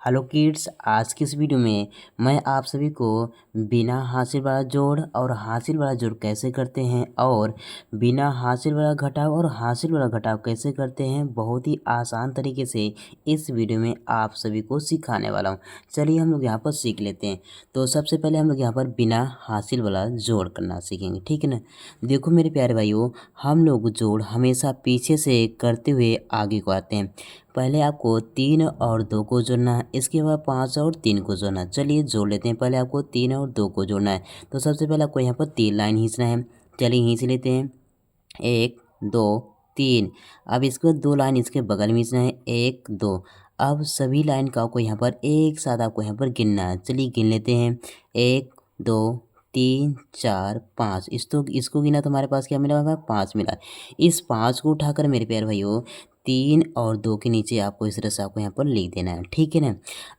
Hello kids, आज की इस वीडियो में मैं आप सभी को बिना हासिल वाला जोड़ और हासिल वाला जोड़ कैसे करते हैं और बिना हासिल वाला घटाव और हासिल वाला घटाव कैसे करते हैं बहुत ही आसान तरीके से इस वीडियो में आप सभी को सिखाने वाला हूं। चलिए हम लोग यहाँ पर सीख लेते हैं। तो सबसे पहले हम लोग यहाँ पर बिना हासिल वाला जोड़ करना सीखेंगे, ठीक है ना। देखो मेरे प्यारे भाइयों, हम लोग जोड़ हमेशा पीछे से करते हुए आगे को आते हैं। पहले आपको 3 और 2 को जोड़ना है, इसके बाद 5 और 3 को जोड़ना है। चलिए जोड़ लेते हैं। पहले आपको 3 और 2 को जोड़ना है, तो सबसे पहले आपको यहाँ पर 3 लाइन खींचना है। चलिए खींच लेते हैं, 1 2 3। अब इसके बाद 2 लाइन इसके बगल में खींचना है, 1 2। अब सभी लाइन का आपको यहाँ पर एक साथ आपको यहाँ पर गिनना है। चलिए गिन लेते हैं, 1 2 3 4 5। इसको गिना तो हमारे पास क्या मिला, हमारे 5 मिला। इस 5 को उठाकर मेरे प्यारे भाइयों 3 और 2 के नीचे आपको इस तरह से आपको यहाँ पर लिख देना है, ठीक है ना।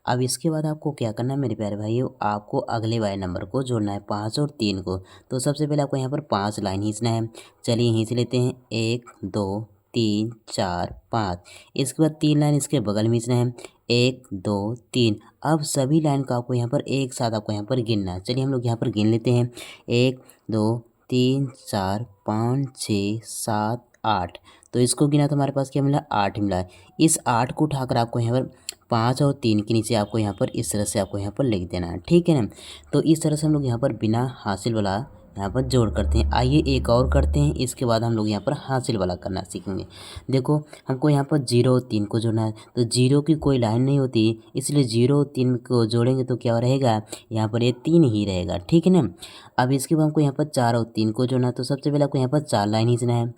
अब इसके बाद आपको क्या करना है मेरे प्यारे भाइयों, आपको अगले वाले नंबर को जोड़ना है, 5 और 3 को। तो सबसे पहले आपको यहाँ पर 5 लाइन खींचना है। चलिए खींच लेते हैं, 1 2 3 4 5। इसके बाद 3 लाइन इसके बगल में खींचना है, 1 2 3। अब सभी लाइन का आपको यहाँ पर एक साथ आपको यहाँ पर गिनना है। चलिए हम लोग यहाँ पर गिन लेते हैं, 1 2 3 4 5 6 7 8। तो इसको गिना तो हमारे पास क्या मिला, 8 मिला है। इस 8 को उठाकर आपको यहाँ पर 5 और 3 के नीचे आपको यहाँ पर इस तरह से आपको यहाँ पर लिख देना है, ठीक है ना। तो इस तरह से हम लोग यहाँ पर बिना हासिल वाला यहाँ पर जोड़ करते हैं। आइए एक और करते हैं, इसके बाद हम लोग यहाँ पर हासिल वाला करना सीखेंगे। देखो हमको यहाँ पर 0 और 3 को जोड़ना है, तो 0 की कोई लाइन नहीं होती, इसलिए 0 और 3 को जोड़ेंगे तो क्या रहेगा, यहाँ पर ये 3 ही रहेगा, ठीक है ना। अब इसके बाद हमको यहाँ पर 4 और 3 को जोड़ना है, तो सबसे पहले आपको यहाँ पर 4 लाइन खींचना है,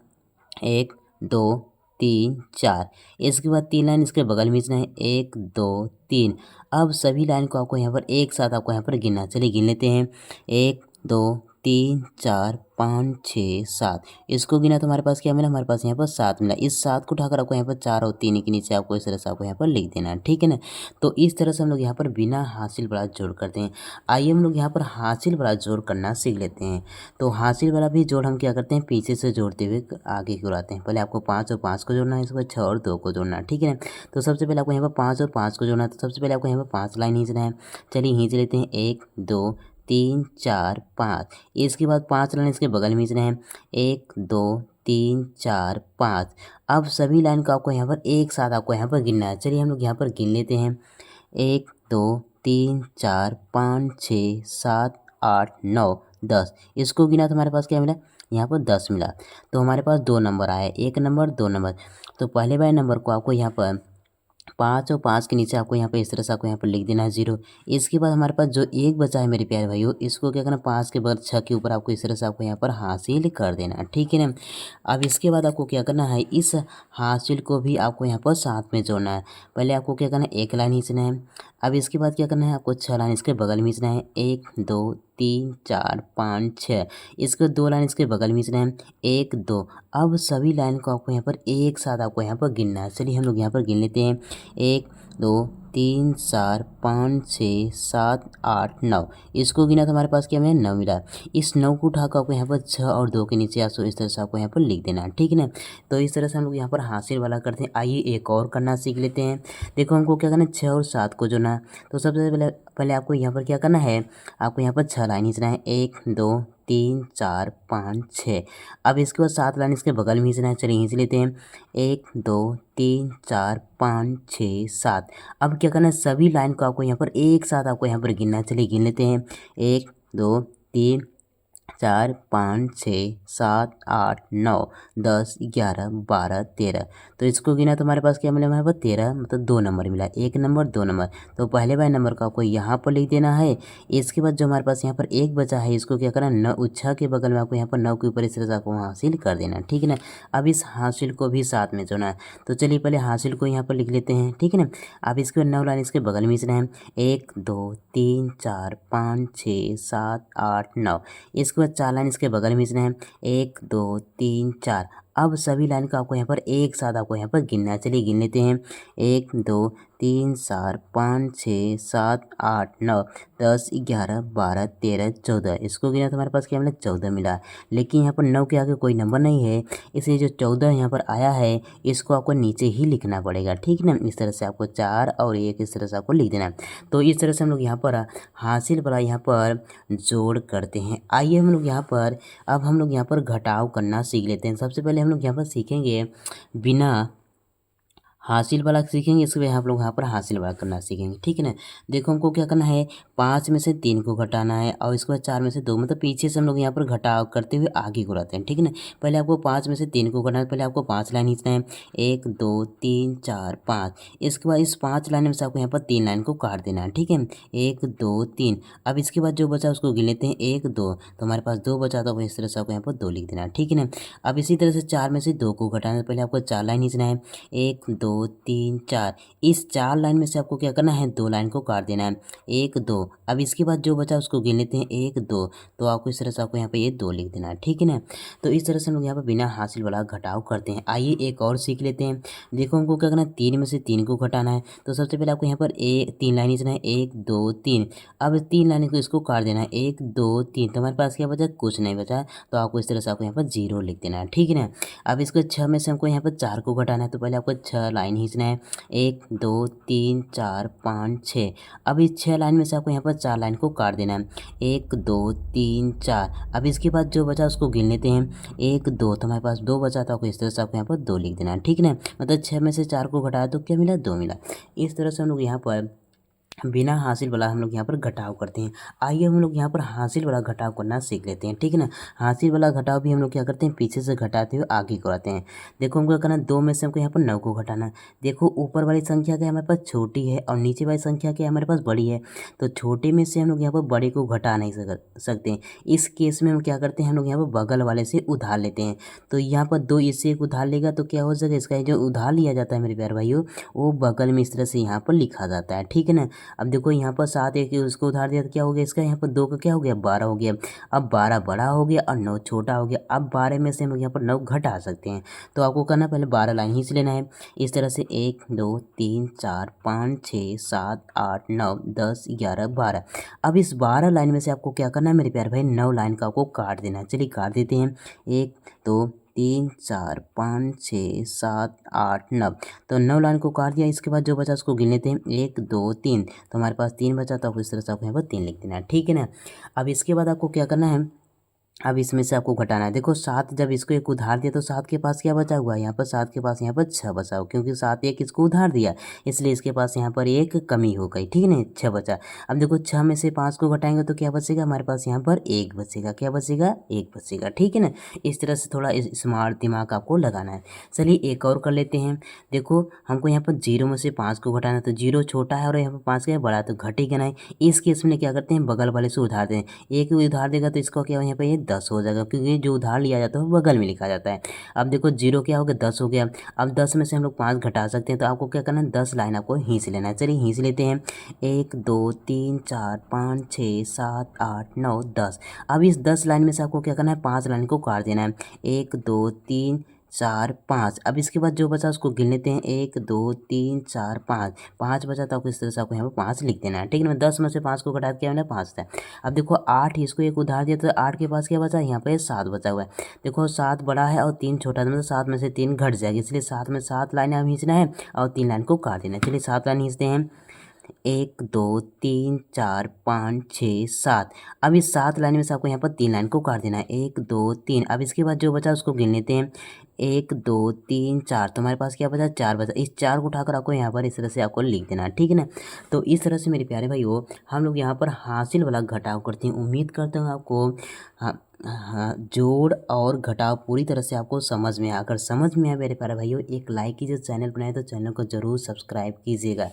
1 2 3 4। इसके बाद 3 लाइन इसके बगल में खींचना है, 1 2 3। अब सभी लाइन को आपको यहाँ पर एक साथ आपको यहाँ पर गिनना है। चलिए गिन लेते हैं, 1 2 3 4 5 6 7। इसको गिना तो हमारे पास क्या मिला, हमारे पास यहाँ पर 7 मिला। इस 7 को उठाकर आपको यहाँ पर 4 और 3 के नीचे आपको इस तरह से आपको यहाँ पर लिख देना है, ठीक है ना। तो इस तरह से हम लोग यहाँ पर बिना हासिल वाला जोड़ करते हैं। आइए हम लोग यहाँ पर हासिल वाला जोड़ करना सीख लेते हैं। तो हासिल वाला भी जोड़ हम क्या करते हैं, पीछे से जोड़ते हुए आगे की ओर आते हैं। पहले आपको 5 और 5 को जोड़ना है, इसके बाद 6 और 2 को जोड़ना है, ठीक है ना। तो सबसे पहले आपको यहाँ पर 5 और 5 को जोड़ना है, तो सबसे पहले आपको यहाँ पर 5 लाइन खींचना है। चलिए खींच लेते हैं, 1 2 3 4 5। इसके बाद 5 लाइन इसके बगल में खींचना है, 1 2 3 4 5। अब सभी लाइन को आपको यहाँ पर एक साथ आपको यहाँ पर गिनना है। चलिए हम लोग यहाँ पर गिन लेते हैं, 1 2 3 4 5 6 7 8 9 10। इसको गिना तो हमारे पास क्या मिला, यहाँ पर 10 मिला। तो हमारे पास 2 नंबर आए, 1 नंबर 2 नंबर। तो पहले वाले नंबर को आपको यहाँ पर 5 और 5 के नीचे आपको यहाँ पे इस तरह से आपको यहाँ पर लिख देना है 0। इसके बाद हमारे पास जो एक बचा है मेरे प्यारे भाइयों, इसको क्या करना, 5 के बाद 6 के ऊपर आपको इस तरह से आपको यहाँ पर हासिल कर देना है, ठीक है ना। अब इसके बाद आपको क्या करना है, इस हासिल को भी आपको यहाँ पर साथ में जोड़ना है। पहले आपको क्या करना है, 1 लाइन खींचना है। अब इसके बाद क्या करना है, आपको 6 लाइन इसके बगल में खींचना है, 1 2 3 4 5 6। इसके 2 लाइन इसके बगल में खींचना है, 1 2। अब सभी लाइन को आपको यहाँ पर एक साथ आपको यहाँ पर गिनना है। चलिए हम लोग यहाँ पर गिन लेते हैं, 1 2 3 4 5 6 7 8 9। इसको गिना तो हमारे पास क्या मिला, 9 मिला। इस 9 को उठाकर आपको यहाँ पर 6 और 2 के नीचे आपको इस तरह से आपको यहाँ पर लिख देना है, ठीक है ना। तो इस तरह से हम लोग यहाँ पर हासिल वाला करते हैं। आइए एक और करना सीख लेते हैं। देखो हमको क्या करना है, 6 और 7 को जोड़ना है। तो सबसे पहले पहले आपको यहाँ पर क्या करना है, आपको यहाँ पर 6 लाइन खींचना है, 1 2 3 4 5 6। अब इसके बाद 7 लाइन इसके बगल में खींचना है। चलिए खींच लेते हैं, 1 2 3 4 5 6 7। अब क्या करना है, सभी लाइन को आपको यहाँ पर एक साथ आपको यहाँ पर गिनना है। चलिए गिन लेते हैं, 1 2 3 4 5 6 7 8 9 10 11 12 13। तो इसको गिना तो हमारे पास क्या मिला, हमारे पास 13 मतलब 2 नंबर मिला, 1 नंबर 2 नंबर। तो पहले वाले नंबर को आपको यहाँ पर लिख देना है। इसके बाद जो हमारे पास यहाँ पर एक बचा है, इसको क्या करना, 9 6 के बगल में आपको यहाँ पर 9 के ऊपर इस तरह से आपको हासिल कर देना है, ठीक है ना। अब इस हासिल को भी साथ में जोड़ना है। तो चलिए पहले हासिल को यहाँ पर लिख लेते हैं, ठीक है ना। अब इसके बाद 9 लाइन इसके बगल में खींचना है, 1 2 3 4 5 6 7 8 9। इसके बाद 4 लाइन इसके बगल में खींचना है, 1 2 3 4। अब सभी लाइन को आपको यहाँ पर एक साथ आपको यहाँ पर गिनना है। चलिए गिन लेते हैं, 1 2 3 4 5 6 7 8 9 10 11 12 13 14। इसको गिना तो हमारे पास क्या मिला 14 मिला। लेकिन यहाँ पर 9 के आगे कोई नंबर नहीं है, इसलिए जो 14 यहाँ पर आया है इसको आपको नीचे ही लिखना पड़ेगा। ठीक है ना, इस तरह से आपको 4 और 1 इस तरह से आपको लिख देना है। तो इस तरह से हम लोग यहाँ पर हासिल वाला यहाँ पर जोड़ करते हैं। आइए हम लोग यहाँ पर अब हम लोग यहाँ पर घटाव करना सीख लेते हैं। सबसे पहले हम लोग यहाँ पर सीखेंगे बिना हासिल वाला सीखेंगे, इसके बाद आप लोग यहाँ पर हासिल वाला करना सीखेंगे। ठीक है ना, देखो हमको क्या करना है, 5 में से 3 को घटाना है और इसके बाद 4 में से 2, मतलब पीछे से हम लोग यहाँ पर घटाव करते हुए आगे को रहते हैं। ठीक है ना, पहले आपको 5 में से 3 को घटाना है, पहले आपको 5 लाइन खींचना है, 1 2 3 4 5। इसके बाद इस 5 लाइन में से आपको यहाँ पर 3 लाइन को काट देना है। ठीक है, 1 2 3। अब इसके बाद जो बचा उसको गिन लेते हैं, 1 2, तो हमारे पास 2 बचा, तो इस तरह से आपको यहाँ पर 2 लिख देना है। ठीक है ना, अब इसी तरह से 4 में से 2 को घटाना है, पहले आपको 4 लाइन खींचना है, 1 2 3 4। इस 4 लाइन में से आपको क्या करना है, 2 लाइन को काट देना है, 1 2। अब इसके बाद जो बचा उसको गिन लेते हैं, 1 2, तो आपको इस तरह से आपको यहाँ पे ये 2 लिख देना है। ठीक है ना, तो इस तरह से हम लोग यहाँ पर बिना हासिल वाला घटाव करते हैं। आइए एक और सीख लेते हैं। देखो हमको क्या करना है, 3 में से 3 को घटाना है, तो सबसे पहले आपको यहाँ पर 3 लाइन खींचना है, 1 2 3। अब 3 लाइन को इसको काट देना है, 1 2 3, तो हमारे पास क्या बचा, कुछ नहीं बचा, तो आपको इस तरह से आपको यहाँ पर 0 लिख देना है। ठीक है ना, अब इसको 6 में से हमको यहाँ पर 4 को घटाना है, तो पहले आपको 6 लाइन खींचना है, 1 2 3 4 5 6। अब इस 6 लाइन में से आपको यहाँ पर 4 लाइन को काट देना है, 1 2 3 4। अब इसके बाद जो बचा उसको गिन लेते हैं, 1 2, तो हमारे पास 2 बचा, तो आपको इस तरह से आपको यहाँ पर 2 लिख देना है। ठीक है ना, मतलब 6 में से 4 को घटाया तो क्या मिला, 2 मिला। इस तरह से हम लोग यहाँ पर बिना हासिल वाला हम लोग यहाँ पर घटाव करते हैं। आइए हम लोग यहाँ पर हासिल वाला घटाव करना सीख लेते हैं। ठीक है ना, हासिल वाला घटाव भी हम लोग क्या करते हैं, पीछे से घटाते हुए आगे को आते हैं। देखो हमको क्या करना है, 2 में से हमको यहाँ पर 9 को घटाना है। देखो ऊपर वाली संख्या क्या हमारे पास छोटी है और नीचे वाली संख्या क्या हमारे पास बड़ी है, तो छोटे में से हम लोग यहाँ पर बड़े को घटा नहीं सकते। इस केस में हम क्या करते हैं, हम लोग यहाँ पर बगल वाले से उधार लेते हैं। तो यहाँ पर 2 इससे एक उधार लेगा तो क्या हो जाएगा, इसका जो उधार लिया जाता है मेरे प्यारे भाइयों, वो बगल में इस तरह से यहाँ पर लिखा जाता है। ठीक है ना, अब देखो यहाँ पर 7 एक उसको उधार दिया तो क्या हो गया, इसका यहाँ पर 2 का क्या हो गया, 12 हो गया। अब 12 बड़ा हो गया और 9 छोटा हो गया। अब 12 में से हम लोग यहाँ पर 9 घटा सकते हैं, तो आपको करना पहले 12 लाइन खींच लेना है। इस तरह से 1 2 3 4 5 6 7 8 9 10 11 12। अब इस 12 लाइन में से आपको क्या करना है मेरे प्यारे भाई, 9 लाइन का आपको काट देना है। चलिए काट देते हैं, 1 2 3 4 5 6 7 8 9। तो 9 लाइन को काट दिया। इसके बाद जो बचा उसको गिन लेते हैं, 1 2 3, तो हमारे पास 3 बचा, तो आपको इस तरह से आपको यहाँ पर 3 लिख देना है। ठीक है ना, अब इसके बाद आपको क्या करना है, अब इसमें से आपको घटाना है। देखो 7 जब इसको एक उधार दिया तो 7 के पास क्या बचा हुआ है, यहाँ पर 7 के पास यहाँ पर 6 बचा हुआ, क्योंकि 7 एक इसको उधार दिया, इसलिए इसके पास यहाँ पर एक कमी हो गई। ठीक है ना, 6 बचा। अब देखो 6 में से 5 को घटाएंगे तो क्या बचेगा, हमारे पास यहाँ पर 1 बचेगा। क्या बचेगा, 1 बचेगा। ठीक है ना, इस तरह से थोड़ा स्मार्ट दिमाग आपको लगाना है। चलिए एक और कर लेते हैं। देखो हमको यहाँ पर 0 में से 5 को घटाना है, तो 0 छोटा है और यहाँ पर 5 क्या है, बड़ा है, तो घटेगा नहीं। इस केस में क्या करते हैं, बगल वाले से उधार दें। एक उधार देगा तो इसका क्या यहाँ पर ये 10 हो जाएगा, क्योंकि जो उधार लिया जाता है वो बगल में लिखा जाता है। अब देखो 0 क्या हो गया, 10 हो गया। अब 10 में से हम लोग 5 घटा सकते हैं, तो आपको क्या करना है, 10 लाइन आपको खींच लेना है। चलिए खींच लेते हैं, 1 2 3 4 5 6 7 8 9 10। अब इस 10 लाइन में से आपको क्या करना है, 5 लाइन को काट देना है, 1 2 3 4 5। अब इसके बाद जो बचा उसको गिन लेते हैं, 1 2 3 4 5, 5 बचा, तो आपको इस तरह से आपको यहाँ पर 5 लिख देना है। ठीक है ना, 10 में से 5 को घटा क्या होना है, 5 था। अब देखो 8, इसको एक उधार दिया तो 8 के पास क्या बचा, यहाँ पे 7 बचा हुआ है। देखो 7 बड़ा है और 3 छोटा है, मतलब 7 में से 3 घट जाएगी, इसलिए 7 में 7 लाइन आप खींचना है और 3 लाइन को काट देना है। चलिए 7 लाइन खींचते हैं, 1 2 3 4 5 6 7। अब इस 7 लाइन में से आपको यहाँ पर 3 लाइन को काट देना है, 1 2 3। अब इसके बाद जो बचा उसको गिन लेते हैं, 1 2 3 4, तो हमारे पास क्या बचा, 4 बचा। इस 4 को उठाकर आपको यहाँ पर इस तरह से आपको लिख देना है। ठीक है ना, तो इस तरह से मेरे प्यारे भाइयों हम लोग यहाँ पर हासिल वाला घटाव करते हैं। उम्मीद करते हैं आपको हाँ जोड़ और घटाव पूरी तरह से आपको समझ में आकर समझ में आया मेरे प्यारे भाइयों। एक लाइक कीजिए, चैनल बनाए तो चैनल को ज़रूर सब्सक्राइब कीजिएगा।